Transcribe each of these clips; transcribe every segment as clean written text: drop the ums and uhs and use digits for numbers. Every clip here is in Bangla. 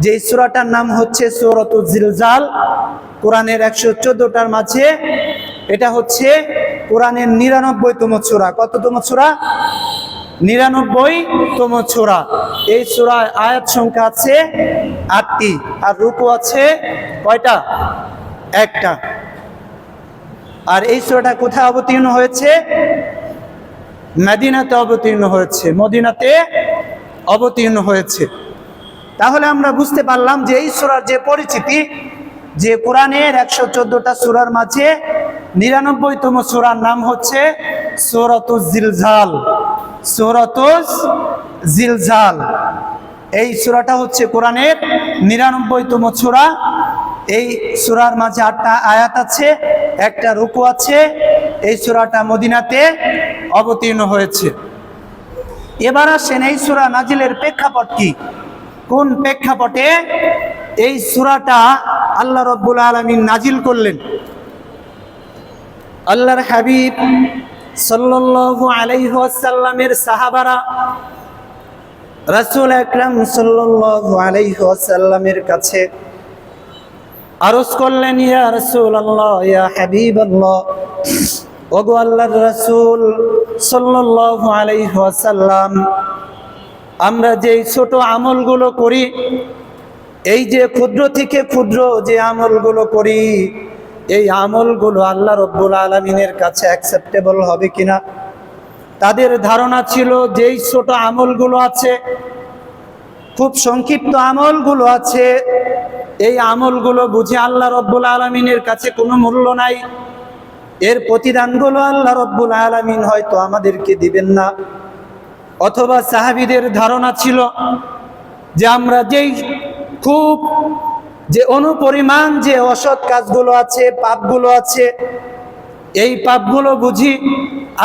যে সূরাটার নাম হচ্ছে সূরাতুল জিলজাল। কোরআনের 114টার মাঝে এটা হচ্ছে কোরআনের 99তম সূরা। কততম সূরা? 99তম সূরা। এই সূরায় আয়াত সংখ্যা আছে 8টি, আর রুকু আছে কয়টা? একটা। আর এই সূরাটা কোথায় অবতীর্ণ হয়েছে? মদিনাতে অবতীর্ণ হয়েছে, মদিনাতে অবতীর্ণ হয়েছে। তাহলে আমরা বুঝতে পারলাম যে এই সূরার যে পরিচিতি, যে কোরআনের 114টা সূরার মাঝে 99তম সূরার নাম হচ্ছে সূরাতুল জিলজাল। সূরাতুল জিলজাল এই সূরাটা হচ্ছে কোরআনের 99তম সূরা। এই সূরার মাঝে 8টা আয়াত আছে, একটা রুকু আছে। এই সূরাটা মদিনাতে অবতীর্ণ হয়েছে। এবার আসেন এই সূরা নাজিলের প্রেক্ষাপট কি, কোন প্রেক্ষাপটে এই সূরাটা আল্লাহ রাব্বুল আলামিন নাজিল করলেন। আল্লাহর হাবিব সাল্লাল্লাহু আলাইহি ওয়াসাল্লামের সাহাবারা রাসূল আকরাম সাল্লাল্লাহু আলাইহি ওয়াসাল্লামের কাছে আরজ করলেন, ইয়া রাসূলুল্লাহ, ইয়া হাবিবাল্লাহ, ওগো আল্লাহর রাসূল সাল্লাল্লাহু আলাইহি ওয়াসাল্লাম, আমরা যে ছোট আমলগুলো করি, এই যে ক্ষুদ্র থেকে ক্ষুদ্র যে আমলগুলো করি, এই আমলগুলো আল্লাহ রাব্বুল আলামিনের কাছে অ্যাকসেপ্টেবল হবে কিনা। তাদের ধারণা ছিল যে এই ছোট আমলগুলো আছে, খুব সংক্ষিপ্ত আমলগুলো আছে, এই আমলগুলো বুঝে আল্লাহ রাব্বুল আলামিনের কাছে কোনো মূল্য নাই, এর প্রতিদানগুলো আল্লাহ রাব্বুল আলামিন হয়তো আমাদেরকে দিবেন না। অথবা সাহাবীদের ধারণা ছিল যে আমরা যেই খুব যে অনুপরিমাণ যে অসৎ কাজগুলো আছে, পাপগুলো আছে, এই পাপগুলো বুঝি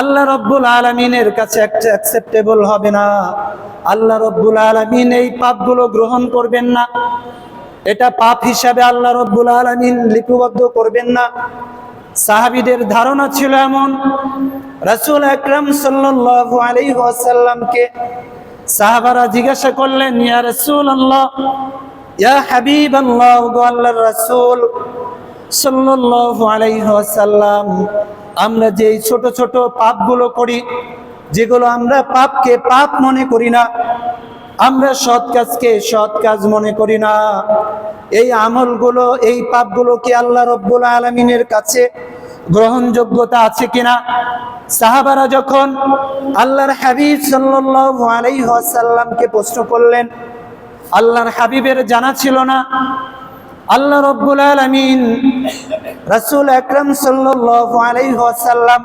আল্লাহ রাব্বুল আলামিনের কাছে অ্যাকসেপ্টেবল হবে না, আল্লাহ রাব্বুল আলামিন এই পাপগুলো গ্রহণ করবেন না, এটা পাপ হিসাবে আল্লাহ রাব্বুল আলামিন লিপিবদ্ধ করবেন না। সাহাবীদের ধারণা ছিল এমন। রাসূল আকরাম সাল্লাল্লাহু আলাইহি ওয়াসাল্লামকে সাহাবারা জিজ্ঞাসা করলেন, ইয়া রাসূলুল্লাহ, ইয়া হাবিবাল্লাহ, ওগো আল্লাহর রাসূল সাল্লাল্লাহু আলাইহি ওয়াসাল্লাম, আমরা যে ছোট ছোট পাপগুলো করি, যেগুলো আমরা পাপকে পাপ মনে করি না, আমরা সৎ কাজকে সৎ কাজ মনে করি না, এই আমলগুলো, এই পাপগুলো কি আল্লাহ রাব্বুল আলামিনের কাছে গ্রহণযোগ্যতা আছে কিনা। সাহাবারা যখন আল্লাহর হাবিব সাল্লাল্লাহু আলাইহি ওয়াসাল্লামকে প্রশ্ন করলেন, আল্লাহর হাবিবের জানা ছিল না। আল্লাহ রাব্বুল আলামিন রাসূল আকরাম সাল্লাল্লাহু আলাইহি ওয়াসাল্লাম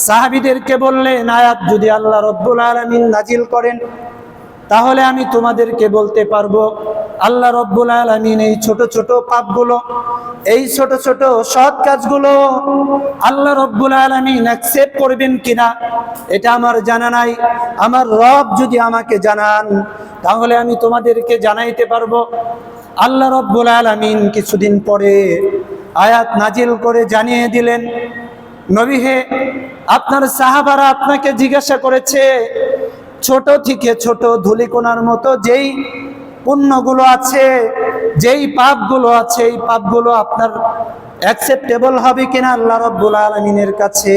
সাহাবীদেরকে বললেন, আয়াত যদি আল্লাহ রাব্বুল আলামিন নাজিল করেন, তাহলে আমি তোমাদেরকে বলতে পারবো আল্লাহ রাব্বুল আলামিন এই ছোট ছোট পাপগুলো, এই ছোট ছোট সৎ কাজগুলো আল্লাহ রাব্বুল আলামিন অ্যাকসেপ্ট করবেন কিনা, এটা আমার জানা নাই। আমার রব যদি আমাকে জানান, তাহলে আমি তোমাদেরকে জানাইতে পারবো। আল্লাহ রাব্বুল আলামিন কিছুদিন পরে আয়াত নাজিল করে জানিয়ে দিলেন, নবী হে, আপনার সাহাবারা আপনাকে জিজ্ঞাসা করেছে, ছোট থেকে ছোট ধূলিকণার মতো যেই পুণ্যগুলো আছে, যেই পাপগুলো আছে, এই পাপগুলো আপনার অ্যাকসেপ্টেবল হবে কিনা আল্লাহ রাব্বুল আলামিনের কাছে।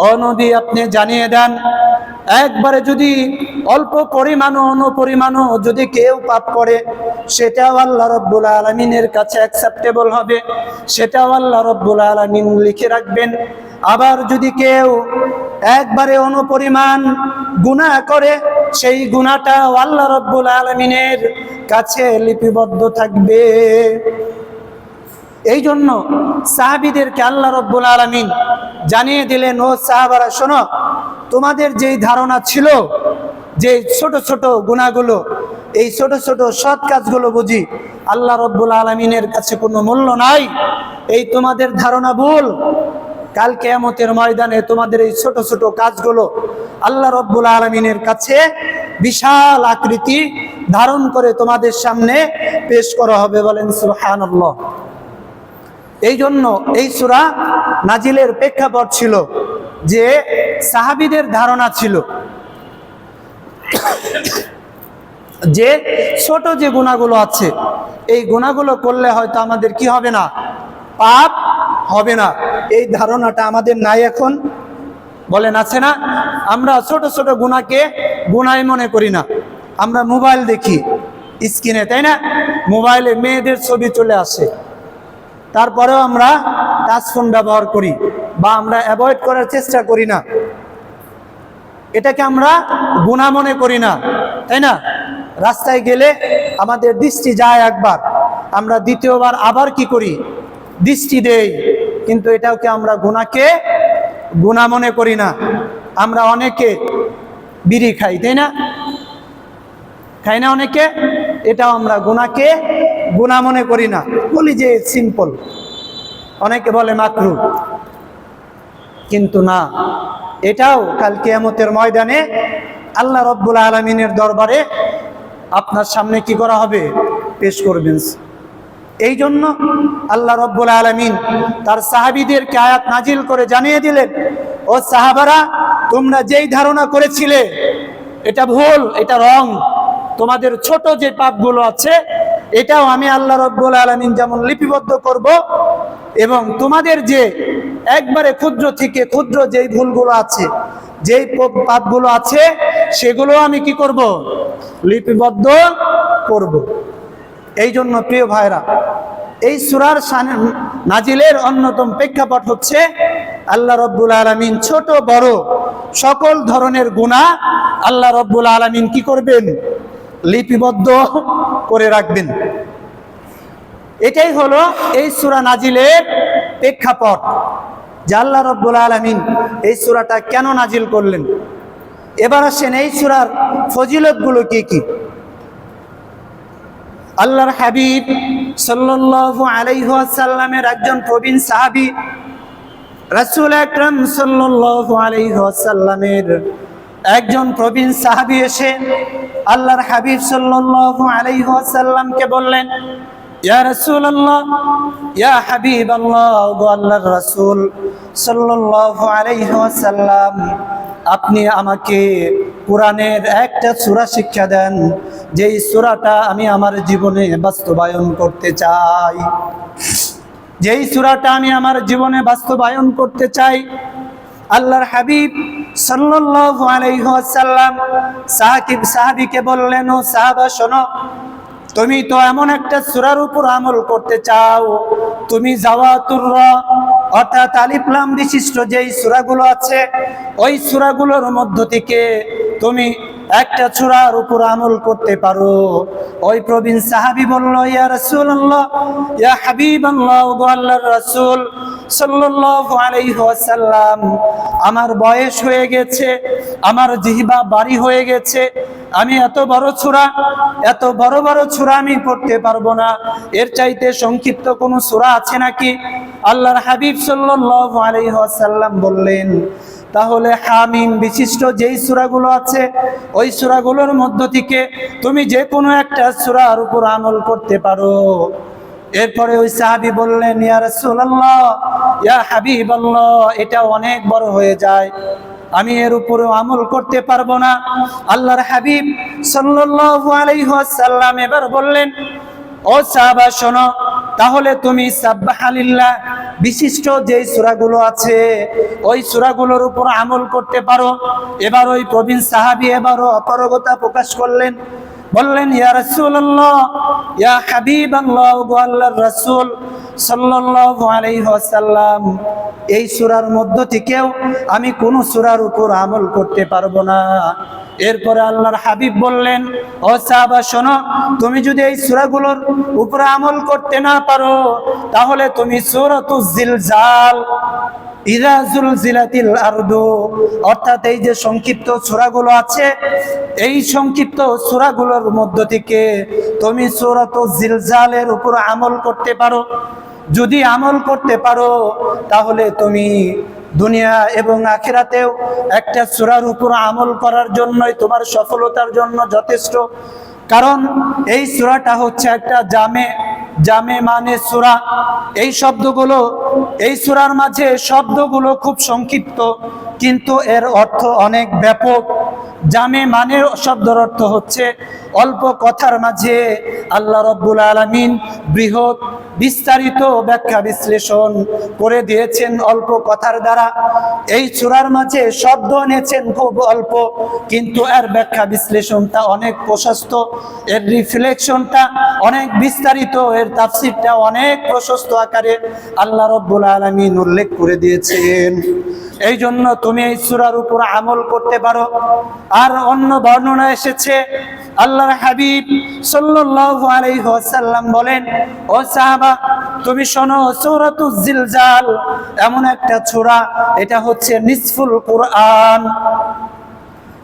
ও নবী, আপনি জানিয়ে দেন, একবারে যদি অল্প পরিমাণও অনুপরিমাণও যদি কেউ পাপ করে, সেটাও আল্লাহ রাব্বুল আলামিনের কাছে অ্যাকসেপ্টেবল হবে, সেটাও আল্লাহ রাব্বুল আলামিন লিখে রাখবেন। আবার যদি কেউ একবারে অনুপরিমাণ গুনাহ করে, সেই গুনাহটাও আল্লাহ রাব্বুল আলামিনের কাছে লিপিবদ্ধ থাকবে। এই জন্য সাহাবীদেরকে আল্লাহ রাব্বুল আলামিন জানিয়ে দিলেন, ও সাহাবারা শোনো, তোমাদের যেই ধারণা ছিল যে ছোট ছোট গুনাহগুলো, এই ছোট ছোট সৎ কাজগুলো বুঝি আল্লাহ রাব্বুল আলামিনের কাছে কোনো মূল্য নাই, এই তোমাদের ধারণা ভুল। কাল কিয়ামতের ময়দানে তোমাদের এই ছোট ছোট কাজগুলো আল্লাহ রাব্বুল আলামিনের কাছে বিশাল আকৃতি ধারণ করে তোমাদের সামনে পেশ করা হবে। বলেন সুবহানাল্লাহ। এই জন্য এই সূরা নাজিলের প্রেক্ষাপট ছিল যে সাহাবীদের ধারণা ছিল যে ছোট যে গুনাহগুলো আছে, এই গুনাহগুলো করলে হয়তো আমাদের কি হবে না, পাপ হবে না, এই ধারণাটা আমাদের নাই এখন। বলেন আছে না? আমরা ছোট ছোট গুনাহকে গুনাহ মনে করি না। আমরা মোবাইল দেখি স্ক্রিনে, তাই না? মোবাইলে মেয়েদের ছবি চলে আসে, তারপরেও আমরা টাচ ফোন ব্যবহার করি বা আমরা অ্যাভয়েড করার চেষ্টা করি না। এটাকে আমরা গুনাহ মনে করি না, তাই না? রাস্তায় গেলে আমাদের দৃষ্টি যায় একবার, আমরা দ্বিতীয়বার আবার কি করি, দৃষ্টি দেই, কিন্তু এটাকে আমরা গুনাহকে গুনাহ মনে করি না। আমরা অনেকে বিড়ি খাই, তাই না? খাই না অনেকে? এটাও আমরা গুনাহকে গুনাহ মনে করি না, বলি যে সিম্পল। অনেকে বলে মাকরুহ, কিন্তু না, এটাও কাল কিয়ামতের ময়দানে আল্লাহ রব্বুল আলামিনের দরবারে আপনার সামনে কি করা হবে, পেশ করবেন। এই জন্য আল্লাহ রব্বুল আলামিন তার সাহাবীদেরকে আয়াত নাজিল করে জানিয়ে দিলেন, ও সাহাবারা, তোমরা যেই ধারণা করেছিলে এটা ভুল, এটা রং, তোমাদের ছোট যে পাপগুলো আছে এটাও আমি আল্লাহ রব্বুল আলামিন যেমন লিপিবদ্ধ করব, এবং তোমাদের যে একবারে ক্ষুদ্র থেকে ক্ষুদ্র যেই ভুলগুলো আছে, যেই পাপগুলো আছে, সেগুলো আমি কি করব, লিপিবদ্ধ করব। এই জন্য প্রিয় ভাইরা, এই সূরার নাজিলের অন্যতম প্রেক্ষাপট হচ্ছে আল্লাহ রব্বুল আলামিন ছোট বড় সকল ধরনের গুনাহ আল্লাহ রব্বুল আলামিন কি করবেন, লিপিবদ্ধ করে রাখবেন। এটাই হলো এই সূরা নাজিলের প্রেক্ষাপট, যে আল্লাহ রব্বুল আলামিন এই সূরাটা কেন নাজিল করলেন। এবার আসেন এই সূরার ফজিলতগুলো কি কি। আল্লাহর হাবিব সাল্লাল্লাহু আলাইহি ওয়াসাল্লামের একজন প্রবীণ সাহাবী, রাসূল আকরাম সাল্লাল্লাহু আলাইহি ওয়াসাল্লামের একজন প্রবীণ সাহাবী এসে আল্লাহর হাবিব সাল্লাল্লাহু আলাইহি ওয়াসাল্লামকে বললেন, ইয়া রাসূলুল্লাহ, ইয়া হাবিবাল্লাহ, গো আল্লাহর রাসূল সাল্লাল্লাহু আলাইহি ওয়াসাল্লাম, আপনি আমাকে কোরআনের একটা সূরা শিক্ষা দেন, যেই সূরাটা আমি আমার জীবনে বাস্তবায়ন করতে চাই, যেই সূরাটা আমি আমার জীবনে বাস্তবায়ন করতে চাই। আল্লাহর হাবিব সাল্লাল্লাহু আলাইহি ওয়াসাল্লাম সাহাবীকে বললেন, ও সাহাবা শোনো, তুমি তো এমন একটা সূরার উপর আমল করতে চাও, তুমি জাওয়াতুর রা অর্থাৎ আলিফ লাম বিশিষ্ট যেই সূরাগুলো আছে, ওই সূরাগুলোর মধ্য থেকে তুমি একটা সূরার উপর আমল করতে পারো। ওই প্রবীণ সাহাবী বলল, ইয়া রাসূলুল্লাহ, ইয়া হাবিবাল্লাহ, গো আল্লাহর রাসূল সাল্লাল্লাহু আলাইহি ওয়াসাল্লাম, আমার বয়স হয়ে গেছে, আমার জিহ্বা ভারী হয়ে গেছে, আমি এত বড় সূরা, এত বড় বড় সূরা আমি পড়তে পারবো না, এর চাইতে সংক্ষিপ্ত কোনো সূরা আছে নাকি? আল্লাহর হাবিব সাল্লাল্লাহু আলাইহি ওয়াসাল্লাম বললেন, তাহলে হামিম বিশিষ্ট যেই সূরাগুলো আছে, ওই সূরাগুলোর মধ্য থেকে তুমি যে কোনো একটা সূরার উপর আমল করতে পারো। এরপরে ওই সাহাবী বললেন, ইয়া রাসূলুল্লাহ, ইয়া হাবিবাল্লাহ, এটা অনেক বড় হয়ে যায়, আমি এর উপরে আমল করতে পারবো না। আল্লাহর হাবিব সাল্লাল্লাহু আলাইহি ওয়াসাল্লাম এবার বললেন, ও সাহাবা শোনো, তাহলে তুমি সাবহানাল্লাহ বিশিষ্ট যে সূরাগুলো আছে, ওই সূরাগুলোর উপর আমল করতে পারো। এবার ওই প্রবীণ সাহাবী এবারও অপারগতা প্রকাশ করলেন, বললেন, ইয়া রাসূলুল্লাহ, ইয়া হাবিবাল্লাহ, গো আল্লাহর রাসূল সাল্লাল্লাহু আলাইহি ওয়াসাল্লাম, এই সূরার মধ্য থেকেও আমি কোন সূরার উপর আমল করতে পারবো না। এরপরে আল্লাহর হাবিব বললেন, ও সাহাবা শোনো, তুমি যদি এই সূরাগুলোর উপর আমল করতে না পারো, তাহলে তুমি সূরাতুজ জিলজাল, ইযা যুলজিলাতিল আরদু, অর্থাৎ এই যে সংক্ষিপ্ত সূরাগুলো আছে, এই সংক্ষিপ্ত সূরাগুলোর মধ্য থেকে তুমি সূরাতুজ জিলজালের উপর আমল করতে পারো। যদি আমল করতে পারো, তাহলে তুমি দুনিয়া এবং আখিরাতেও একটা সূরার উপর আমল করার জন্যই তোমার সফলতার জন্য যথেষ্ট। কারণ এই সূরাটা হচ্ছে একটা জামে মানে সূরা। এই শব্দগুলো, এই সূরার মাঝে শব্দগুলো খুব সংক্ষিপ্ত, কিন্তু এর অর্থ অনেক ব্যাপক। জামে মানে শব্দের অর্থ হচ্ছে অল্প কথার মাঝে আল্লাহ রাব্বুল আলামিন বৃহৎ বিস্তারিত ব্যাখ্যা বিশ্লেষণ করে দিয়েছেন অল্প কথার দ্বারা। এই সূরার মাঝে শব্দ এনেছেন খুব অল্প, কিন্তু এর ব্যাখ্যা বিশ্লেষণটা অনেক প্রশস্ত, এর রিফ্লেকশনটা অনেক বিস্তারিত, এর তাফসীরটা অনেক প্রশস্ত আকারে আল্লাহ রাব্বুল আলামিন উল্লেখ করে দিয়েছেন। এই জন্য তুমি এই সূরার উপর আমল করতে পারো। আর অন্য বর্ণনা এসেছে আল্লাহর হাবিব সাল্লাল্লাহু আলাইহি ওয়াসাল্লাম বলেন, ও সাহাবা তুমি শোনো, সূরাতুজ জিলজাল এমন একটা সূরা, এটা হচ্ছে নিসফুল কুরআন।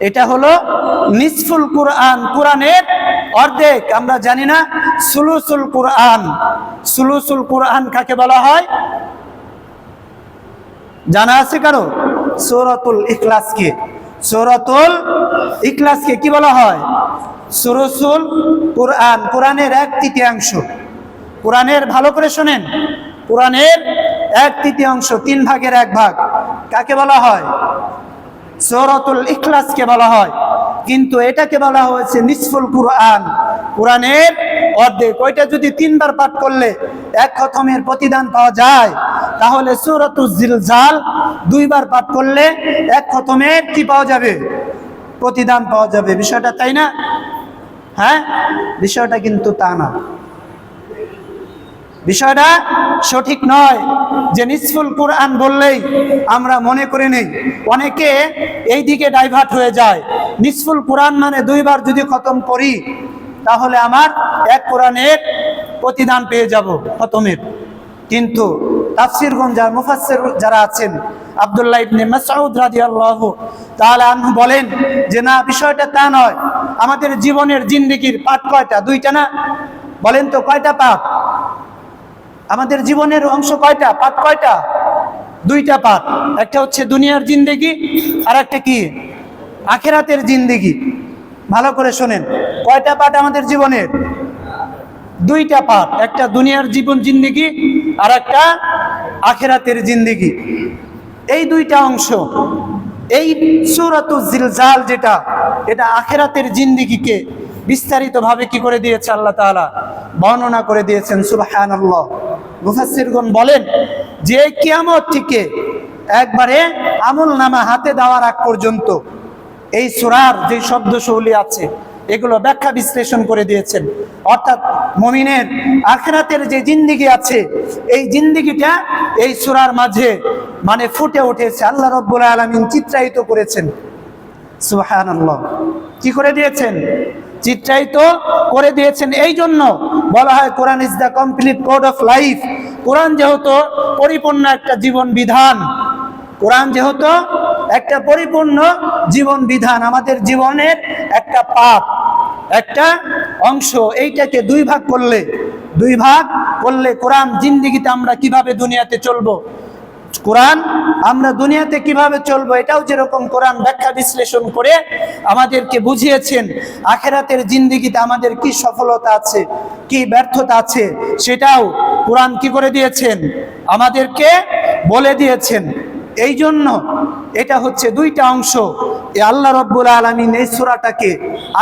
এটা হলো নিসফুল কুরআন, কোরআনের অর্ধেক। আমরা জানি না সুলুসুল কুরআন। সুলুসুল কুরআন কাকে বলা হয় জানা আছে কারো? সূরাতুল ইখলাসকে, সূরাতুল ইখলাসকে কি বলা হয়? সুলুসুল কুরআন, কোরআনের 1/3। কোরআনের, ভালো করে শোনেন, কোরআনের 1/3, 3 ভাগের 1 ভাগ কাকে বলা হয়? সূরাতুল ইখলাসকে বলা হয়। কিন্তু এটাকে বলা হয়েছে নিসফুল কুরআন, কোরআনের অর্ধেক। ওইটা যদি 3 বার পাঠ করলে 1 খতমের প্রতিদান পাওয়া যায়, তাহলে সূরাতুজ জিলজাল 2 বার পাঠ করলে 1 খতমের কি পাওয়া যাবে? প্রতিদান পাওয়া যাবে। বিষয়টা তাই না? হ্যাঁ, বিষয়টা কিন্তু তা না। বিষয়টা সঠিক নয় যে নিসফুল কুরআন বললেই আমরা মনে করে নেই। অনেকে এই দিকে ডাইভার্ট হয়ে যায়। নিসফুল কুরআন মানে 2 বার যদি খতম করি তাহলে আমার 1 কোরআনের প্রতিদান পেয়ে যাব খতমের। কিন্তু তাফসীরগণ যারা মুফাসসির যারা আছেন, আব্দুল্লাহ ইবনে মাসউদ রাদিয়াল্লাহু তাআলা আনহু বলেন যে না, বিষয়টা তা নয়। আমাদের জীবনের জিন্দেগির পাঠ কয়টা? 2টা না? বলেন তো কয়টা পাঠ? আমাদের জীবনের অংশ কয়টা? পাঠ কয়টা? 2টা পাঠ। একটা হচ্ছে দুনিয়ার জিন্দেগি, আর একটা কি? আখিরাতের জিন্দেগি। ভালো করে শোনেন, কয়টা পাঠ আমাদের জীবনের? 2টা পাঠ। একটা দুনিয়ার জীবন জিন্দেগি, আর একটা আখিরাতের জিন্দেগি। এই 2টা অংশ। এই সূরাতুজ জিলজাল যেটা, এটা আখিরাতের জিন্দেগিকে বিস্তারিতভাবে কি করে দিয়েছে আল্লাহ তাআলা বর্ণনা করে দিয়েছেন। সুবহানাল্লাহ। মুফাসসিরগণ বলেন যে কিয়ামত থেকে একবারে আমলনামা হাতে দেওয়ার আগ পর্যন্ত এই সূরার যে শব্দশৈলী আছে এগুলো ব্যাখ্যা বিশ্লেষণ করে দিয়েছেন। অর্থাৎ মুমিনের আখিরাতের যে জিন্দেগি আছে, এই জিন্দেগিটা এই সূরার মাঝে মানে ফুটে উঠেছে। আল্লাহ রাব্বুল আলামিন চিত্রায়িত করেছেন। সুবহানাল্লাহ। কি করে দিয়েছেন? চিত্রায়িত করে দিয়েছেন। এই জন্য বলা হয় Quran is the complete code of life. Quran যেহেতু পরিপূর্ণ একটা জীবন বিধান, কোরআন যেহেতু একটা পরিপূর্ণ জীবন বিধান, আমাদের জীবনের একটা পাঠ, একটা অংশ, এইটাকে 2 ভাগ করলে কোরআন জিন্দেগিতে আমরা কিভাবে দুনিয়াতে চলবো, কোরআন আমরা দুনিয়াতে কিভাবে চলবো, এটাও যেরকম কোরআন ব্যাখ্যা বিশ্লেষণ করে আমাদেরকে বুঝিয়েছেন। আখিরাতের জিন্দেগিতে আমাদের কি সফলতা আছে, কি ব্যর্থতা আছে, সেটাও কোরআন কি করে দিয়েছেন? আমাদেরকে বলে দিয়েছেন। এই জন্য এটা হচ্ছে 2টা অংশ। আল্লাহ রাব্বুল আলামিন এই সূরাটাকে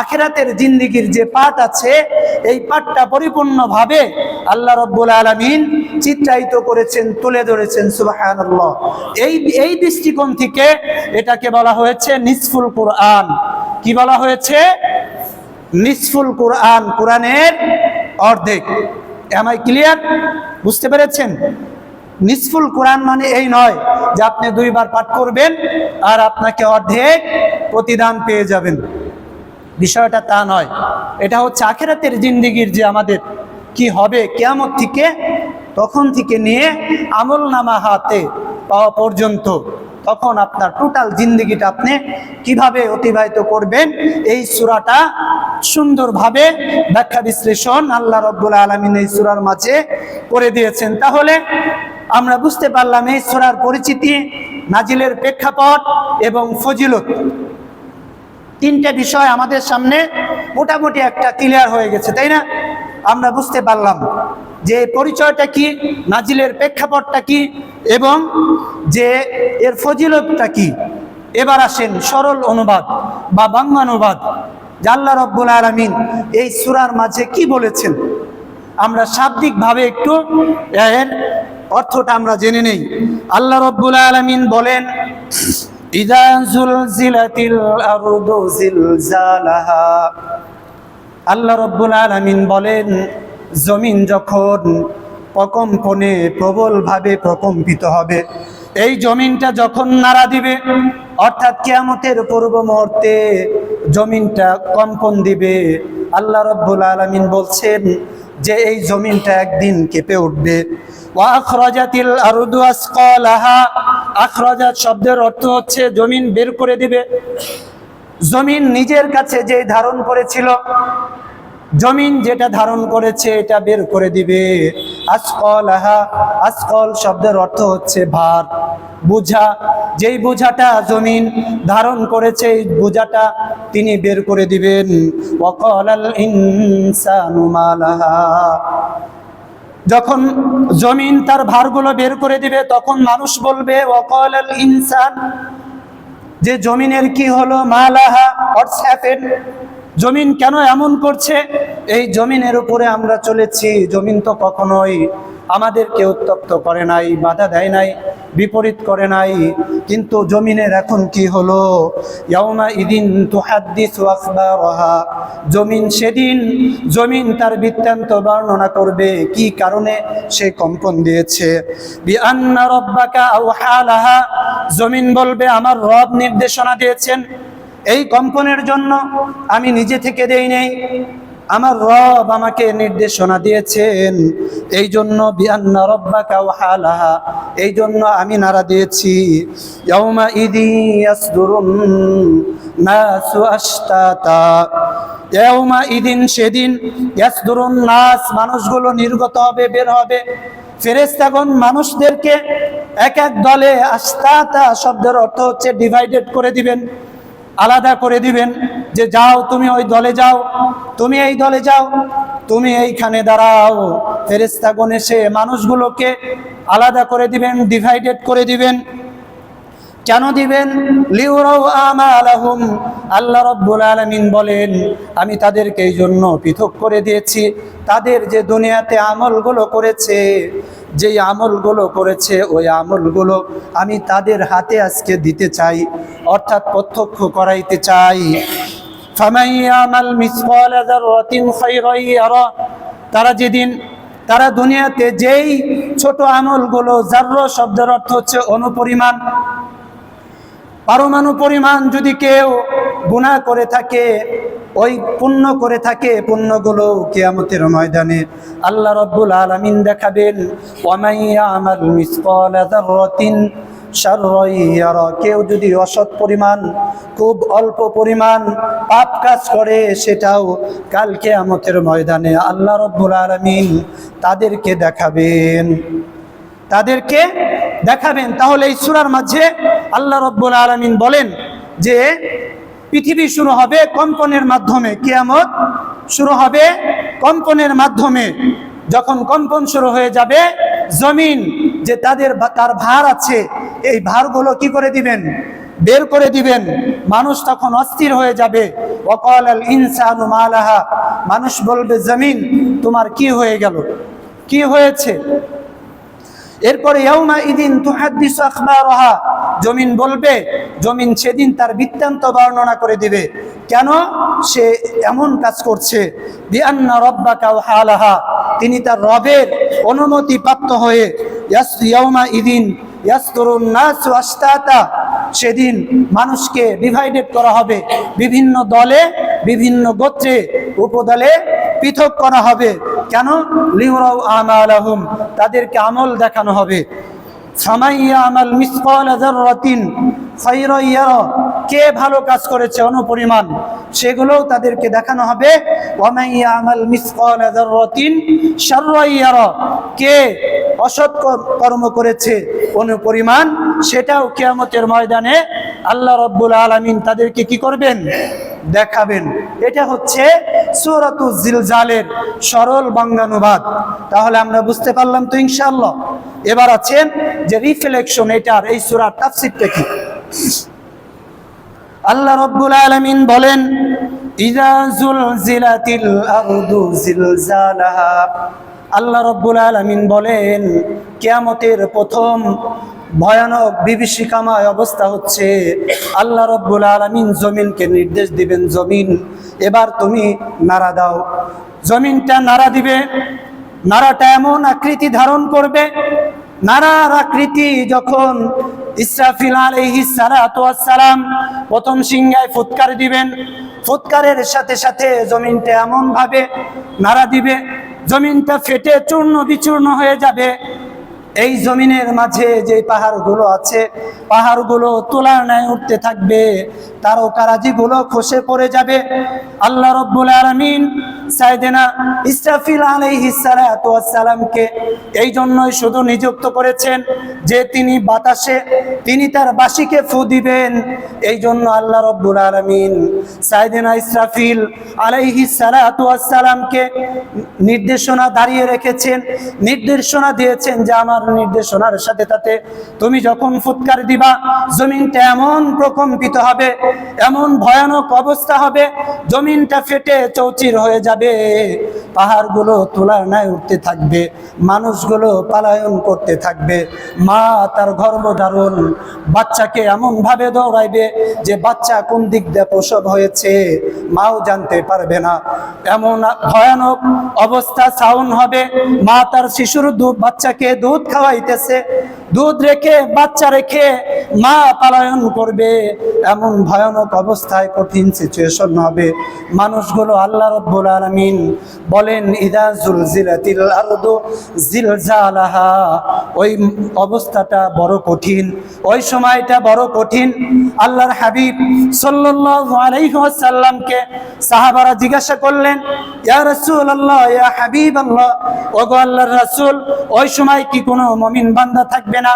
আখিরাতের জিন্দেগির যে পাঠ আছে, এই পাঠটা পরিপূর্ণভাবে আল্লাহ রাব্বুল আলামিন চিত্রায়িত করেছেন, তুলে ধরেছেন। সুবহানাল্লাহ। এই দৃষ্টিকোণ থেকে এটাকে বলা হয়েছে নিসফুল কুরআন। কি বলা হয়েছে? নিসফুল কুরআন, কোরআনের অর্ধেক। Am I clear? বুঝতে পেরেছেন? নিসফুল কোরআন মানে এই নয় যে আপনি 2 বার পাঠ করবেন আর আপনাকে অর্ধেক প্রতিদান পেয়ে যাবেন। বিষয়টা তা নয়। এটা হচ্ছে আখিরাতের জিন্দেগির যে আমাদের কি হবে কিয়ামত থেকে, তখন থেকে নিয়ে আমলনামা হাতে পাওয়া পর্যন্ত, তখন আপনার টোটাল জিন্দেগিটা আপনি কিভাবে অতিবাহিত করবেন, এই সূরাটা সুন্দরভাবে ব্যাখ্যা বিশ্লেষণ আল্লাহ রাব্বুল আলামিন এই সূরার মাঝে করে দিয়েছেন। তাহলে আমরা বুঝতে পারলাম এই সূরার পরিচিতি, নাজিলের প্রেক্ষাপট এবং ফজিলত। 3টে বিষয় আমাদের সামনে মোটামুটি একটা ক্লিয়ার হয়ে গেছে, তাই না? আমরা বুঝতে পারলাম যে পরিচয়টা কি, নাজিলের প্রেক্ষাপটটা কি, এবং যে এর ফজিলতটা কি। এবার আসেন সরল অনুবাদ বা বাংলানুবাদ, যে আল্লাহ রাব্বুল আলামিন এই সূরার মাঝে কি বলেছেন। আমরা শাব্দিকভাবে একটু এর অর্থটা আমরা জেনে নেই। আল্লাহ রাব্বুল আলামিন বলেন, ইযা যুলজিলাতিল আরদু জিলজালাহা। আল্লাহ রাব্বুল আলামিন বলেন, জমিন যখন প্রকম্পনে প্রবলভাবে প্রকম্পিত হবে, এই জমিনটা যখন নাড়া দিবে, অর্থাৎ কিয়ামতের পূর্ব মুহূর্তে জমিনটা কম্পন দিবে, আল্লাহ রাব্বুল আলামিন বলছেন যে এই জমিনটা একদিন কেঁপে উঠবে। ওয়া আখরাজাতিল আরদু আসকালাহা। আখরাজাত শব্দের অর্থ হচ্ছে জমিন বের করে দিবে। জমিন নিজের কাছে যে ধারণ করেছিল, জমিন যেটা ধারণ করেছে এটা বের করে দিবে। আসকালাহা, আসকাল শব্দের অর্থ হচ্ছে ভার, বোঝা। যেই বোঝাটা জমিন ধারণ করেছে এই বোঝাটা তিনি বের করে দিবেন। ওয়াকালাল ইনসানু মা লাহা। যখন জমিন তার ভারগুলো বের করে দিবে তখন মানুষ বলবে ওয়াকালাল ইনসান, যে জমিনের কি হলো, মা লাহা, হোয়াটস হ্যাপেন্ড, জমিন কেন এমন করছে। এই জমিনের উপরে আমরা চলেছি, জমিন তো কখনোই আমাদেরকে উত্তপ্ত করে নাই, বাধা দেয় নাই, বিপরীত করে নাই, কিন্তু জমিনের এখন কি হলো। ইয়াউমা ইদিন তুহাদ্দিসু আখবারাহা। জমিন সেদিন, জমিন তার বৃত্তান্ত বর্ণনা করবে কি কারণে সে কম্পন দিয়েছে। বিআন্না রাব্বাকা আওহা লাহা। জমিন বলবে আমার রব নির্দেশনা দিয়েছেন এই কম্পনের জন্য, আমি নিজে থেকে দেই নাই, আমার রব আমাকে নির্দেশনা দিয়েছেন, এই জন্য বিআন্না রাব্বাকা আওহা লাহা, এই জন্য আমি নারা দিয়েছি। ইয়াউমা ইদি ইয়াসদুরুন নাসু আশতাতা। ইয়াউমা ইদিন, সেদিন, ইয়াসদুরুন নাস, মানুষগুলো নির্গত হবে, বের হবে। ফেরেশতাগণ মানুষদেরকে এক এক দলে, আশতাতা শব্দের অর্থ হচ্ছে ডিভাইডেড করে দিবেন, আলাদা করে দিবেন, যে যাও তুমি ওই দলে যাও, তুমি এই দলে যাও, তুমি এইখানে দাঁড়াও। ফেরেশতাগণ এসে মানুষগুলোকে আলাদা করে দিবেন, ডিভাইডেড করে দিবেন। কেন দিবেন? লিউরাউ আমালাহুম। আল্লাহ রাব্বুল আলামিন বলেন আমি তাদেরকে এই জন্য পৃথক করে দিয়েছি, তাদের যে দুনিয়াতে আমলগুলো করেছে, যেই আমলগুলো করেছে ওই আমলগুলো আমি তাদের হাতে আজকে দিতে চাই, অর্থাৎ প্রত্যক্ষ করাইতে চাই। ফামান ইয়ামাল মিসকালা যাররাতিন খায়রান ইয়ারা। তারা যেদিন, তারা দুনিয়াতে যেই ছোট আমলগুলো, যাররা শব্দের অর্থ হচ্ছে অনুপরিমাণ, পারমাণু পরিমাণ যদি কেউ গুনাহ করে থাকে, ওই পুণ্য করে থাকে, পুণ্যগুলো কিয়ামতের ময়দানে আল্লাহ রাব্বুল আলামিন দেখাবেন। ওয়ামান ইয়ামাল মিসকালা যাররাতিন শাররান ইয়ারা। কেউ যদি অসৎ পরিমাণ, খুব অল্প পরিমাণ পাপ কাজ করে, সেটাও কাল কিয়ামতের ময়দানে আল্লাহ রাব্বুল আলামিন তাদেরকে দেখাবেন, তাদেরকে দেখাবেন। তাহলে এই সূরার মাঝে আল্লাহ রাব্বুল আলামিন বলেন যে পৃথিবী শুরু হবে কম্পনের মাধ্যমে, কিয়ামত শুরু হবে কম্পনের মাধ্যমে। যখন কম্পন শুরু হয়ে যাবে, জমিন যে তার ভার আছে, এই ভারগুলো কি করে দিবেন? বের করে দিবেন। মানুষ তখন অস্থির হয়ে যাবে। ওয়াকালাল ইনসানু মা লাহা। মানুষ বলবে জমিন তোমার কি হয়ে গেল, কি হয়েছে? এরপরে ইয়াউমা ইদিন তুহাদ্দিসু আখবারাহা। জমিন বলবে, জমিন সেদিন তার বৃত্তান্ত বর্ণনা করে দিবে কেন সে এমন কাজ করছে। বিআন্না রাব্বাকা আওহা লাহা। তিনি তার রবের অনুমতি প্রাপ্ত হয়ে ইয়াউমা ইদিন ইয়াসদুরুন নাসু আশতাতা। সেদিন মানুষকে ডিভাইডেড করা হবে, বিভিন্ন দলে, বিভিন্ন গোত্রে, উপদলে পৃথক করা হবে। কেন? লিউরাউ আমালাহুম। তাদেরকে আমল দেখানো হবে। ফামান ইয়ামাল মিসকালা যাররাতিন খায়রান ইয়ারা। কে ভালো কাজ করেছে অনুপরিমাণ, সেগুলোও তাদেরকে দেখানো হবে। ওয়ামান ইয়ামাল মিসকালা যাররাতিন শাররান ইয়ারা। কে অসৎ কর্ম করেছে অনুপরিমাণ, সেটাও কিয়ামতের ময়দানে আল্লাহ রাব্বুল আলামিন তাদেরকে কি করবেন? দেখাবেন। এটা হচ্ছে সূরাতুজ জিলজালের সরল বাংলানুবাদ। তাহলে আমরা বুঝতে পারলাম তো ইনশাআল্লাহ। এবার আছেন যে রিফ্লেকশন, এটার এই সূরার তাফসীরটা কি। আল্লাহ রাব্বুল আলামিন বলেন, ইযা যুলজিলাতিল আরদু জিলজালাহা। আল্লাহ রাব্বুল আলামিন বলেন, কিয়ামতের প্রথম ভয়ানক বিভীষিকাময় অবস্থা হচ্ছে, আল্লাহ রাব্বুল আলামিন জমিনকে নির্দেশ দিবেন, জমিন এবার তুমি নাড়া দাও। জমিনটা নাড়া দিবে, নাড়াটা এমন আকৃতি ধারণ করবে, নাড়ার আকৃতি যখন ইসরাফিল আলাইহিস সালাতু ওয়াস সালাম প্রথম সিংহায় ফুৎকার দিবেন, ফুৎকারের সাথে সাথে জমিনটা এমন ভাবে নাড়া দিবে, জমিনটা ফেটে চূর্ণ বিচূর্ণ হয়ে যাবে। এই জমিনের মাঝে যে পাহাড়গুলো আছে, পাহাড়গুলো তোলার ন্যায় উঠতে থাকবে, তারকারাজিগুলো খসে পড়ে যাবে। আল্লাহ রাব্বুল আলামিন সাইয়েদনা ইসরাফিল আলাইহিস সালাতু ওয়াস সালামকে এই জন্যই শুধু নিযুক্ত করেছেন যে তিনি বাতাসে তিনি তার বাঁশিকে ফু দিবেন। এই জন্য আল্লাহ রাব্বুল আলামিন সাইয়েদনা ইসরাফিল আলাইহিস সালাতু ওয়াস সালামকে নির্দেশনা দাঁড়িয়ে রেখেছেন, নির্দেশনা দিয়েছেন যে আমার নির্দেশনার সাথে সাথে তুমি যখন ফুৎকার দিবা, জমিনটা এমন প্রকম্পিত হবে, এমন ভয়ানক অবস্থা হবে, জমিনটা ফেটে চৌচির হয়ে যাবে, পাহাড়গুলো তোলার ন্যায় উঠতে থাকবে, মানুষগুলো পালায়ন করতে থাকবে। মা তার গর্ভধারণ বাচ্চাকে এমন ভাবে দৌড়াইবে যে বাচ্চা কোন দিক দিয়ে প্রসব হয়েছে মাও জানতে পারবে না। এমন ভয়ানক অবস্থা সাউন্ড হবে, মা তার শিশুর বাচ্চাকে দুধ খাওয়াইতেছে, দুধ রেখে বাচ্চা রেখে মা পালায়ন করবে। এমন ভয়ানক অবস্থায় কঠিন সিচুয়েশন হবে মানুষগুলো। আল্লাহ রাব্বুল আলামিন বলেন, ইযা যুলজিলাতিল আরদু জিলজালাহা। ওই অবস্থাটা বড় কঠিন, ওই সময়টা বড় কঠিন। আল্লাহর হাবিব সাল্লাল্লাহু আলাইহি ওয়াসাল্লামকে সাহাবারা জিজ্ঞাসা করলেন, ইয়া রাসূলুল্লাহ, ইয়া হাবিবাল্লাহ, ওগো আল্লাহর রাসূল, ওই সময় কি কোনো মুমিন বান্দা থাকবে না?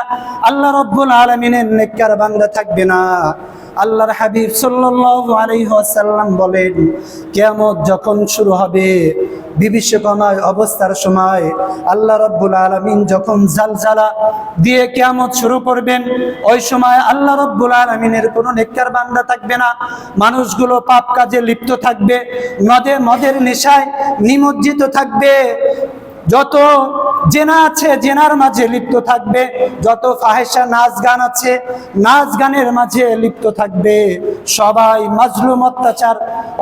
আল্লাহ রাব্বুল আলামিনের নেককার বান্দা থাকবে না? আল্লাহর হাবিব সাল্লাল্লাহু আলাইহি ওয়াসাল্লাম বলেন, কিয়ামত যখন শুরু হবে, বিভীষিকাময় অবস্থার সময় আল্লাহ রাব্বুল আলামিন যখন জালজালা দিয়ে কিয়ামত শুরু করবেন, ওই সময় আল্লাহ রাব্বুল আলামিনের কোনো নেককার বান্দা থাকবে না। মানুষগুলো পাপ কাজে লিপ্ত থাকবে, মদের নেশায় নিমজ্জিত থাকবে, যত জেনা আছে জেনার মাঝে লিপ্ত থাকবে, যত ফাহেসা নাচ গান আছে নাচ গানের মাঝে লিপ্ত থাকবে। সবাই মাজলুম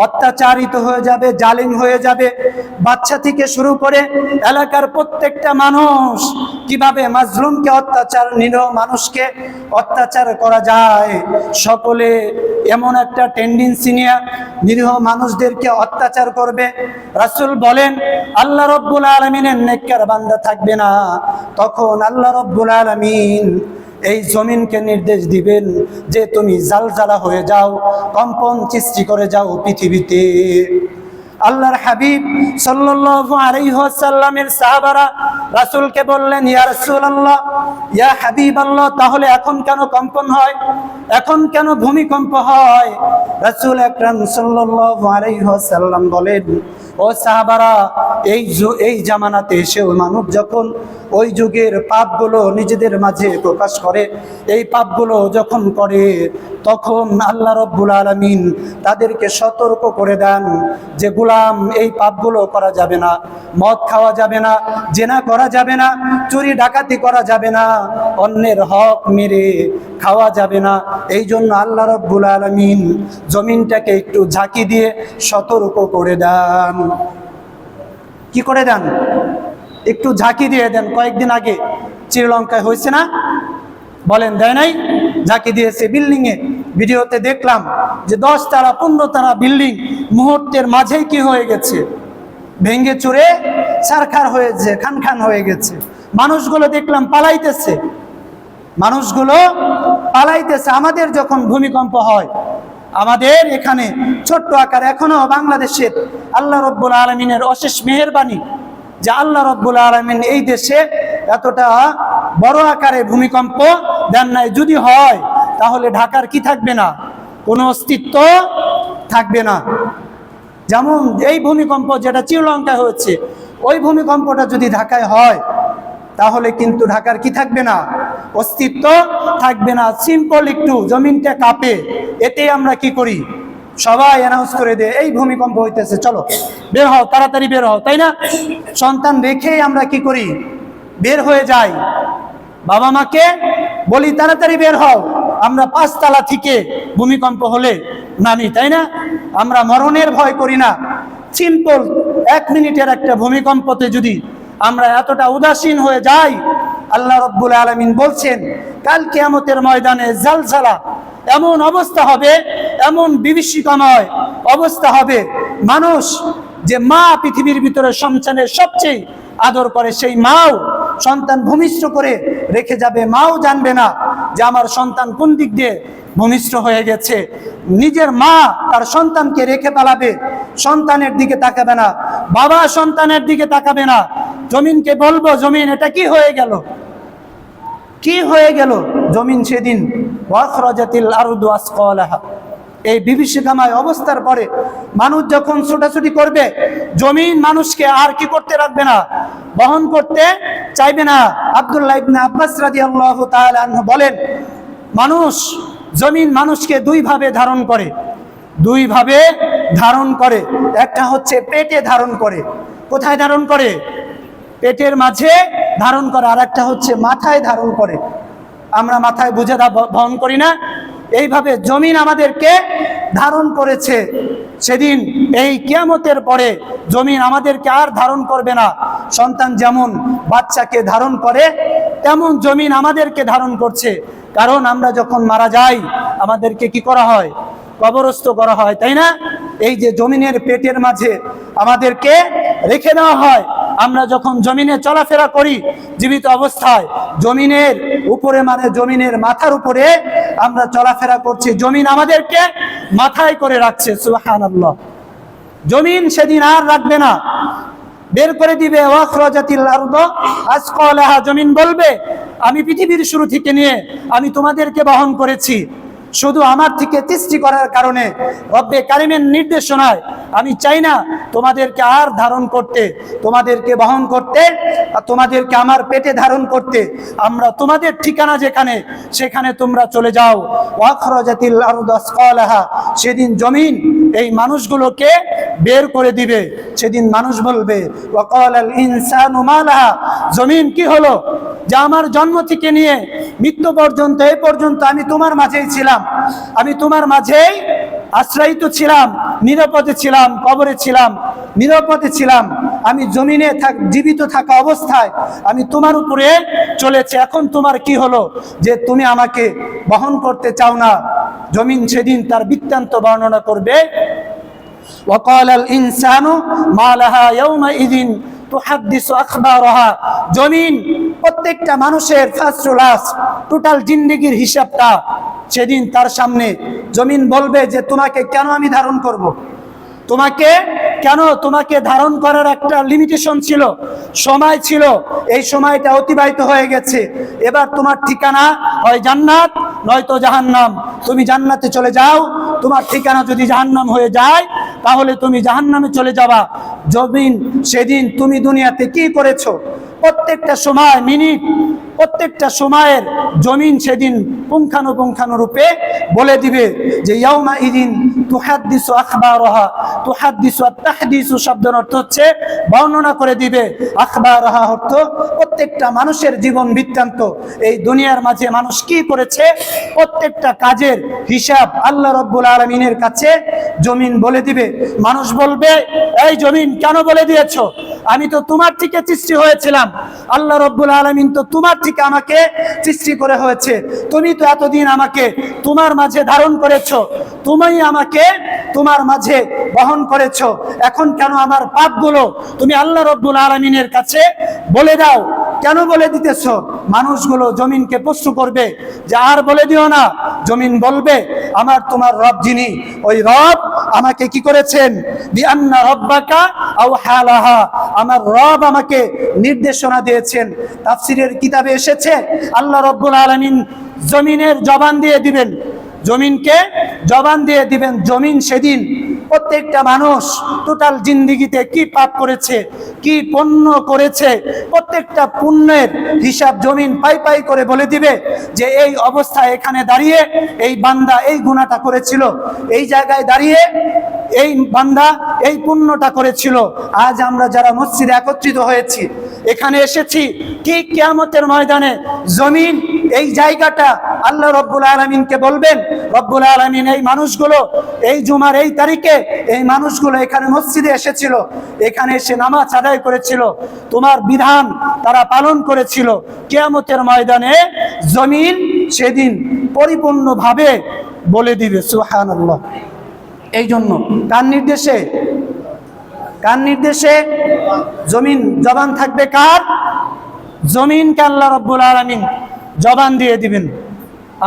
অত্যাচারিত হয়ে যাবে, জালিম হয়ে যাবে। বাচ্চা থেকে শুরু করে এলাকার প্রত্যেকটা মানুষ কিভাবে মাজলুমকে নিরীহ মানুষকে অত্যাচার করা যায়, সকলে এমন একটা টেন্ডেন্সি নিয়ে নিরীহ মানুষদেরকে অত্যাচার করবে। রাসূল বলেন, আল্লাহ রাব্বুল আলামিনের নেককার বান্দা থাকবে না। তখন আল্লাহ রাব্বুল আলামিন এই জমিনকে নির্দেশ দিবেন যে তুমি জালজালা হয়ে যাও, কম্পন সৃষ্টি করে যাও পৃথিবীতে। আল্লাহর হাবিব সাল্লাল্লাহু আলাইহি ওয়াসাল্লামের সাহাবারা রাসূলকে বললেন, ইয়া রাসূলুল্লাহ, ইয়া হাবিবাল্লাহ, তাহলে এখন কেন কম্পন হয়, এখন কেন ভূমিকম্প হয়? রাসূল আকরাম সাল্লাল্লাহু আলাইহি ওয়াসাল্লাম বলেন, ও সাহাবারা, এই জামানাতে এসেও মানুষ যখন ওই যুগের পাপগুলো নিজেদের মাঝে প্রকাশ করে, এই পাপগুলো যখন করে, তখন আল্লাহ রাব্বুল আলামিন তাদেরকে সতর্ক করে দেন যে গোলাম, এই পাপগুলো করা যাবে না, মদ খাওয়া যাবে না, জেনা করা যাবে না, চুরি ডাকাতি করা যাবে না, অন্যের হক মেরে খাওয়া যাবে না। এই জন্য আল্লাহ রাব্বুল আলামিন জমিনটাকে একটু ঝাঁকি দিয়ে সতর্ক করে দেন। কি করে দেন? একটু ঝাঁকি দিয়ে দেন। কয়েকদিন আগে শ্রীলঙ্কায় হয়েছে না, বলেন, দেয় নাই? ঝাঁকি দিয়েছে বিল্ডিংয়ে। ভিডিওতে দেখলাম যে 10 তারা 15 তারা বিল্ডিং মুহূর্তের মাঝেই কি হয়ে গেছে, ভেঙে চুরে ছারখার হয়েছে, খান হয়ে গেছে। মানুষগুলো দেখলাম পালাইতেছে, মানুষগুলো পালাইতেছে। আমাদের যখন ভূমিকম্প হয়, আমাদের এখানে ছোট্ট আকার, এখনো বাংলাদেশের আল্লাহ রাব্বুল আলামিনের অশেষ মেহেরবানি যে আল্লাহ রাব্বুল আলামিন এই দেশে এতটা বড় আকারে ভূমিকম্প দেন নাই। যদি হয় তাহলে ঢাকার কি থাকবে না, কোনো অস্তিত্ব থাকবে না। যেমন এই ভূমিকম্প যেটা শ্রীলঙ্কায় হয়েছে, ওই ভূমিকম্পটা যদি ঢাকায় হয় তাহলে কিন্তু ঢাকার কি থাকবে না, অস্তিত্ব থাকবে না। সিম্পল একটু জমিনটা কাঁপে, এতে আমরা কি করি, সবাই অ্যানাউন্স করে দেয় এই ভূমিকম্প হইতেছে, চলো বের হও, তাড়াতাড়ি বের হও, তাই না? সন্তান রেখেই আমরা কি করি, বের হয়ে যাই। বাবা মাকে বলি তাড়াতাড়ি বের হও, আমরা 5 তলা থেকে ভূমিকম্প হলে নামি, তাই না? আমরা মরণের ভয় করি না। সিম্পল 1 মিনিটের একটা ভূমিকম্পতে যদি আমরা এতটা উদাসীন হয়ে যাই, আল্লাহ রাব্বুল আলামিন বলছেন কাল কিয়ামতের ময়দানে জালজালা, এমন অবস্থা হবে, এমন বিভীষিকাময় অবস্থা হবে, মানুষ যে মা পৃথিবীর ভিতরে সন্তানের সবচেয়ে আদর করে, সেই মাও সন্তান ভূমিষ্ঠ করে রেখে যাবে, মাও জানবে না যে আমার সন্তান কোন দিক দিয়ে ভূমিষ্ঠ হয়ে গেছে। নিজের মা তার সন্তানকে রেখে পালাবে, সন্তানের দিকে তাকাবে না, বাবা সন্তানের দিকে তাকাবে না। জমিনকে বলবো, জমিন এটা কি হয়ে গেল, কি হয়ে গেল? জমিন সেদিন ওয়াখরাজাতিল আরদু আসকালাহা, এই বিভীষিকাময় অবস্থার পরে মানুষ যখন ছোটাছুটি করবে, জমিন মানুষকে আর কি করতে রাখবে না, বহন করতে চাইবে না। আব্দুল্লাহ ইবনে আব্বাস রাদিয়াল্লাহু তাআলা আনহু বলেন, মানুষ, জমিন মানুষকে 2 ভাবে ধারণ করে, 2 ভাবে ধারণ করে। একটা হচ্ছে পেটে ধারণ করে। কোথায় ধারণ করে? পেটের মাঝে ধারণ করে। আর একটা হচ্ছে মাথায় ধারণ করে। আমরা মাথায় বুঝে বহন করি না, এইভাবে জমিন আমাদেরকে ধারণ করেছে। সেদিন এই কিয়ামতের পরে জমিন আমাদেরকে আর ধারণ করবে না। সন্তান যেমন বাচ্চাকে ধারণ করে, তেমন জমিন আমাদেরকে ধারণ করছে। কারণ আমরা যখন মারা যাই আমাদেরকে কি করা হয়, কবরস্থ করা হয়, তাই না? এই যে জমিনের পেটের মাঝে আমাদেরকে রেখে দেওয়া হয়। আমরা যখন জমিনে চলাফেরা করি জীবিত অবস্থায়, জমিনের উপরে, মানে জমিনের মাথার উপরে আমরা চলাফেরা করছি, জমিন আমাদেরকে মাথায় করে রাখছে। সুবহানাল্লাহ। জমিন সেদিন আর রাখবে না, বের করে দিবে। ওয়াখরাজাতিল আরদু আসকালাহা, জমিন বলবে আমি পৃথিবীর শুরু থেকে নিয়ে আমি তোমাদেরকে বহন করেছি, শুধু আমার থেকে সৃষ্টি করার কারণে রব্বে কারিমের নির্দেশনায় আমি চাই না তোমাদেরকে আর ধারণ করতে, তোমাদেরকে বহন করতে, আর তোমাদেরকে আমার পেটে ধারণ করতে। আমরা তোমাদের ঠিকানা যেখানে, সেখানে তোমরা চলে যাও। ওয়াখরাজাতিল আরদু আসকালাহা, সেদিন জমিন এই মানুষগুলোকে বের করে দিবে। সেদিন মানুষ বলবে ওয়াকালাল ইনসানু মা লাহা, জমিন কি হলো যে আমার জন্ম থেকে নিয়ে মৃত্যু পর্যন্ত, এই পর্যন্ত আমি তোমার মাঝেই ছিলাম, আমি তোমার মাঝেই আশ্রয়িত ছিলাম, নিরাপদে ছিলাম, কবরে ছিলাম, নিরাপদে ছিলাম, আমি জমিনে জীবিত থাকা অবস্থায় আমি তোমার উপরে চলেছি, এখন তোমার কি হলো যে তুমি আমাকে বহন করতে চাও না? জমিন সেদিন তার বৃত্তান্ত বর্ণনা করবে। ওয়াকালাল ইনসানু মা লাহা ইয়াউমাইযিন তুহাদ্দিসু আখবারাহা, জমিন প্রত্যেকটা মানুষের ফার্স্ট টু লাস্ট টোটাল জিন্দেগির হিসাবটা সেদিন তার সামনে। জমিন বলবে যে তোমাকে কেন আমি ধারণ করব, তোমাকে কেন, তোমাকে ধারণ করার একটা লিমিটেশন ছিল, সময় ছিল, এই সময়টা অতিবাহিত হয়ে গেছে। এবার তোমার ঠিকানা হয় জান্নাত নয়তো জাহান্নাম, তুমি জান্নাতে চলে যাও। তোমার ঠিকানা যদি জাহান্নাম হয়ে যায় তাহলে তুমি জাহান্নামে চলে যাবা। জমিন সেদিন তুমি দুনিয়াতে কি করেছো, প্রত্যেকটা সময়, মিনিট, প্রত্যেকটা সময়ের জমিন সেদিন পুঙ্খানুপুঙ্খানুরূপে বলে দিবে যে ইয়াউমাইযিন তুহাদ্দিসু আখবারাহা, তুহাদ্দিসু আত-তাহদিসু শব্দের অর্থ হচ্ছে বর্ণনা করে দিবে, আখবারাহা অর্থ প্রত্যেকটা মানুষের জীবন বৃত্তান্ত, এই দুনিয়ার মাঝে মানুষ কি করেছে প্রত্যেকটা কাজের হিসাব আল্লাহ রাব্বুল আলামিনের কাছে জমিন বলে দিবে। মানুষ বলবে এই জমিন কেন বলে দিয়েছো, আমি তো তোমার থেকে সৃষ্টি হয়েছিলাম, আল্লাহ রাব্বুল আলামিন তো তোমার থেকে আমাকে সৃষ্টি করে হয়েছে, তুমি তো এতদিন আমাকে তোমার মাঝে ধারণ করেছো, তুমি আমাকে তোমার মাঝে বহন করেছো, এখন কেন আমার পাপগুলো তুমি আল্লাহ রাব্বুল আলামিনের কাছে বলে দাও, কেন বলে দিতেছো? মানুষগুলো জমিনকে প্রশ্ন করবে যে আর বলে দিও না। জমিন বলবে আমার তোমার রব যিনি, ওই রব আমাকে কি করেছেন, বিআন্না রাব্বাকা আওহা লাহা, আমার রব আমাকে নির্দেশনা দিয়েছেন। তাফসীরের কিতাবে এসেছে আল্লাহ রাব্বুল আলামিন জমিনের জবান দিয়ে দিবেন, জমিনকে জবান দিয়ে দিবেন। জমিন সেদিন প্রত্যেকটা মানুষ টোটাল জিন্দিগিতে কি পাপ করেছে, কি পুণ্য করেছে, প্রত্যেকটা পুণ্যের হিসাব জমিন পাই পাই করে বলে দিবে যে এই অবস্থায় এখানে দাঁড়িয়ে এই বান্দা এই গুনাহটা করেছিল, এই জায়গায় দাঁড়িয়ে এই বান্দা এই পুণ্যটা করেছিল। আজ আমরা যারা মসজিদে একত্রিত হয়েছি, এখানে এসেছি, কি কিয়ামতের ময়দানে জমিন এই জায়গাটা আল্লাহ রব্বুল আলামিনকে বলবেন, রব্বুল আলামিন এই মানুষগুলো এই জুমার এই তারিখে এই মানুষগুলো এখানে মসজিদে এসেছিল, এখানে এসে নামাজ আদায় করেছিল, তোমার বিধান তারা পালন করেছিল। কিয়ামতের ময়দানে জমিন সেদিন পরিপূর্ণভাবে বলে দিবে সুবহানাল্লাহ। এই জন্য কার নির্দেশে জমিন জবান থাকবে কার? জমিনকে আল্লাহ রব্বুল আলামিন জবান দিয়ে দিবেন।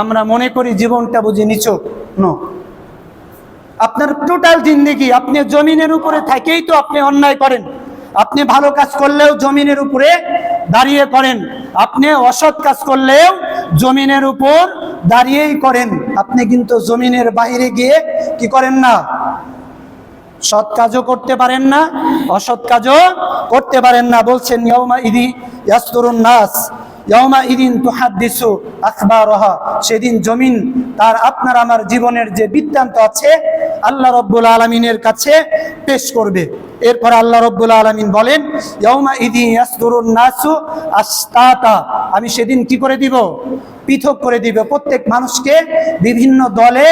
আমরা মনে করি জীবনটা বুঝি নিছক, নো। আপনার টোটাল জিন্দেগি আপনি জমিনের উপরে থেকেই তো আপনি অন্যায় করেন। আপনি ভালো কাজ করলেও জমিনের উপরে দাঁড়িয়ে করেন, আপনি অসৎ কাজ করলেও জমিনের উপর দাঁড়িয়েই করেন। আপনি কিন্তু জমিনের বাইরে গিয়ে কি করেন না, সৎ কাজও করতে পারেন না, অসৎ কাজও করতে পারেন না। বলছেন ইয়াউমা ইদি ইয়াসদুরুন নাস ইয়াউমা ইদিন তুহাদ্দিসু আখবারহা, সেদিন জমিন তার আপনার আমার জীবনের যে বৃত্তান্ত আছে আল্লাহ রব্বুল আলামিনের কাছে পেশ করবে। এরপর আল্লাহ রব্বুল আলামিন বলেন ইয়াউমা ইদি ইয়াসদুরুন নাসু আশতাতা, আমি সেদিন কি করে দিব? পৃথক করে দিব, প্রত্যেক মানুষকে বিভিন্ন দলে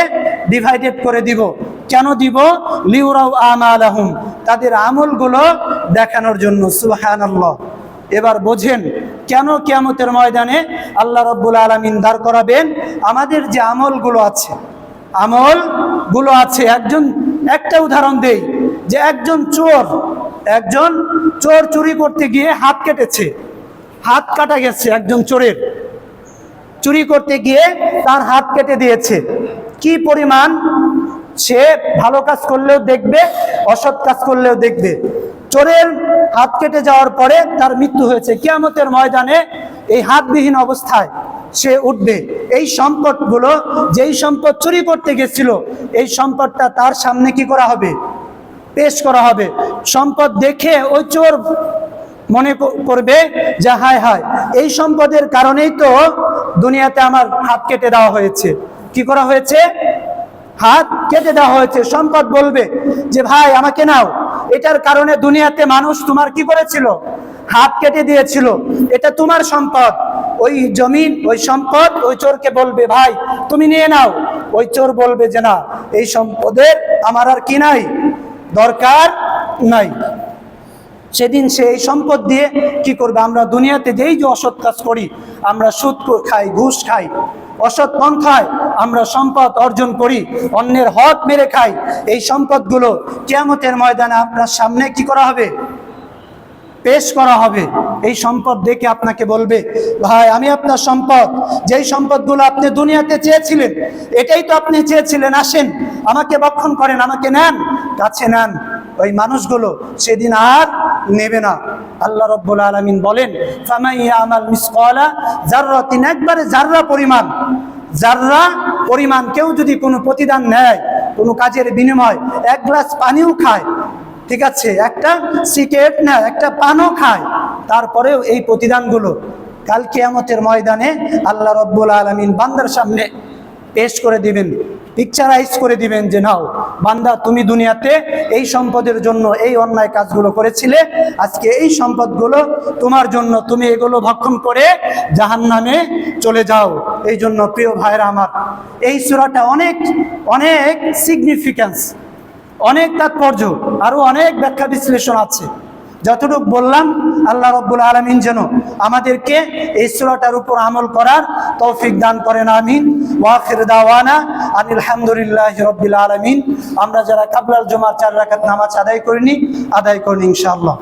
ডিভাইডেড করে দিব। কেন দিব? লিউরাউ আমালাহুম, তাদের আমলগুলো দেখানোর জন্য। সুবহানাল্লাহ। এবার বোঝেন কেন কিয়ামতের ময়দানে আল্লাহ রব্বুল আলামিন দাঁড় করাবেন আমাদের যে আমলগুলো আছে। একটা উদাহরণ দেই, যে একজন চোর চুরি করতে গিয়ে হাত কেটেছে, হাত কাটা গেছে, একজন চোরের চুরি করতে গিয়ে তার হাত কেটে দিয়েছে। কি পরিমাণ সে ভালো কাজ করলেও দেখবে, অসৎ কাজ করলেও দেখবে। চোরের হাত কেটে যাওয়ার পরে তার মৃত্যু হয়েছে। কিয়ামতের ময়দানে এই হাতবিহীন অবস্থায় সে উঠবে। এই সম্পদগুলো, যেই সম্পদ চুরি করতে গেছিল, এই সম্পদটা তার সামনে কি করা হবে? পেশ করা হবে। সম্পদ দেখে ওই চোর মনে করবে যে হায় হায়, এই সম্পদের কারণেই তো দুনিয়াতে আমার হাত কেটে দেওয়া হয়েছে। কি করা হয়েছে? হাত কেটে দেওয়া হয়েছে। সম্পদ বলবে যে ভাই আমাকে নাও, এটার কারণে দুনিয়াতে মানুষ তোমার কি করেছিল? হাত কেটে দিয়েছিল, এটা তোমার সম্পদ। ওই জমিন, ওই সম্পদ ওই চোরকে বলবে ভাই তুমি নিয়ে নাও। ওই চোর বলবে যে না, এই সম্পদের আমার আর কি নাই, দরকার নাই। সেদিন সে এই সম্পদ দিয়ে কি করবে? আমরা দুনিয়াতে যেই যে অসৎ কাজ করি, আমরা সুদ খাই, ঘুষ খাই, অসৎ পন্থায় আমরা সম্পদ অর্জন করি, অন্যের হক মেরে খাই। এই সম্পদগুলো কিয়ামতের ময়দানে আপনার সামনে কি করা হবে? পেশ করা হবে। এই সম্পদ দেখে আপনাকে বলবে ভাই আমি আপনার সম্পদ, যেই সম্পদগুলো আপনি দুনিয়াতে চেয়েছিলেন, এটাই তো আপনি চেয়েছিলেন, আসেন আমাকে ভক্ষণ করেন, আমাকে নেন, কাছে নেন। ওই মানুষগুলো সেদিন আর নেবে না। আল্লাহ রব্বুল আলামিন বলেন ফামান ইয়ামাল মিসকালা যাররাতিন, একবারে জাররা পরিমাণ কেউ যদি কোনো প্রতিদান নেয়, কোনো কাজের বিনিময়, এক গ্লাস পানিও খায়, ঠিক আছে, একটা সিগারেট না, একটা পানও খায়, তারপরেও এই প্রতিদানগুলো কাল কিয়ামতের ময়দানে আল্লাহ রব্বুল আলামিন বান্দার সামনে পেশ করে দিবেন, পিকচারাইজ করে দিবেন যে নাও বান্দা, তুমি দুনিয়াতে এই সম্পদের জন্য এই অন্যায় কাজগুলো করেছিলে, আজকে এই সম্পদগুলো তোমার জন্য, তুমি এগুলো ভক্ষণ করে জাহান্নামে চলে যাও। এই জন্য প্রিয় ভাইরা আমার, এই সূরাটা অনেক অনেক সিগনিফিক্যান্স, অনেক তাৎপর্য, আরো অনেক ব্যাখ্যা বিশ্লেষণ আছে। যতটুকু বললাম, আল্লাহ রব্বুল আলামিন যেন আমাদেরকে এই সূরাটার উপর আমল করার তৌফিক দান করেন, আমিন। ওয়া আখির দাওয়ানা আনিল হামদুলিল্লাহি রাব্বিল আলামিন। আমরা যারা কাবলাল জুমার 4 রাকাত নামাজ আদায় করিনি, ইনশাআল্লাহ।